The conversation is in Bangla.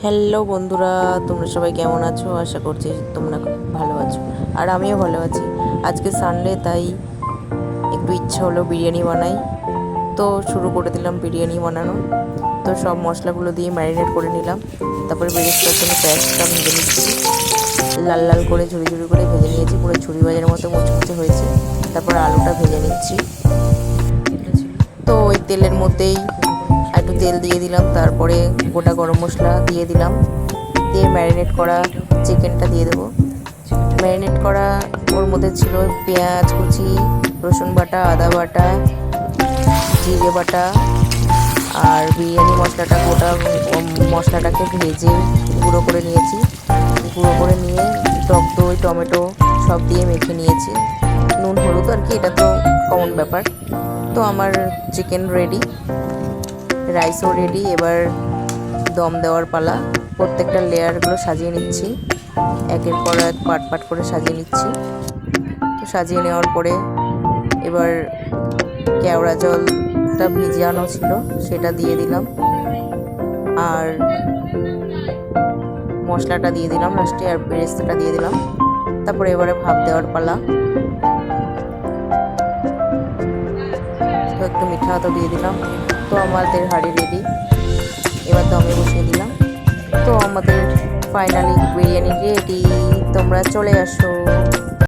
হ্যালো বন্ধুরা, তোমরা সবাই কেমন আছো? আশা করছি তোমরা খুব ভালো আছো, আর আমিও ভালো আছি। আজকে সানডে, তাই একটু ইচ্ছা হলো বিরিয়ানি বানাই, তো শুরু করে দিলাম বিরিয়ানি বানানো। তো সব মশলাগুলো দিয়ে ম্যারিনেট করে নিলাম। তারপরে বেরেস্তার জন্য পেঁয়াজটা ভেজে নিচ্ছি, লাল লাল করে ঝুড়ি ঝুড়ি করে ভেজে নিয়েছি, পুরো ঝুড়ি ভাজার মতো মুচমুচে হয়েছে। তারপর আলুটা ভেজে নিচ্ছি। তো ওই তেলের মধ্যেই একটু তেল দিয়ে দিলাম, তারপরে গোটা গরম মশলা দিয়ে দিলাম, দিয়ে ম্যারিনেট করা চিকেনটা দিয়ে দেবো। ম্যারিনেট করা ওর মধ্যে ছিল পেঁয়াজ কুচি, রসুন বাটা, আদা বাটা, জিরে বাটা, আর বিরিয়ানি মশলাটা, গোটা মশলাটাকে ভেজে গুঁড়ো করে নিয়েছি। গুঁড়ো করে নিয়ে টক দই, টমেটো সব দিয়ে মেখে নিয়েছি। নুন হলুদ আর কি, এটা তো কমন ব্যাপার। তো আমার চিকেন রেডি, রাইসও রেডি। এবার দম দেওয়ার পালা। প্রত্যেকটা লেয়ারগুলো সাজিয়ে নিচ্ছি, একের পর এক পাট পাট করে সাজিয়ে নিচ্ছি। তো সাজিয়ে নেওয়ার পরে এবার কেওড়া জলটা ভিজানো ছিল সেটা দিয়ে দিলাম, আর মশলাটা দিয়ে দিলাম লাস্টে, আর বেরেস্তাটা দিয়ে দিলাম। তারপরে এবারে ভাপ দেওয়ার পালা। তো একটু মিঠা তো দিয়ে দিলাম। তো আমাদের হাঁড়ি রেডি, এবার দমে বসিয়ে দিলাম। তো আমাদের ফাইনালি বিরিয়ানি রেডি, তোমরা চলে আসো।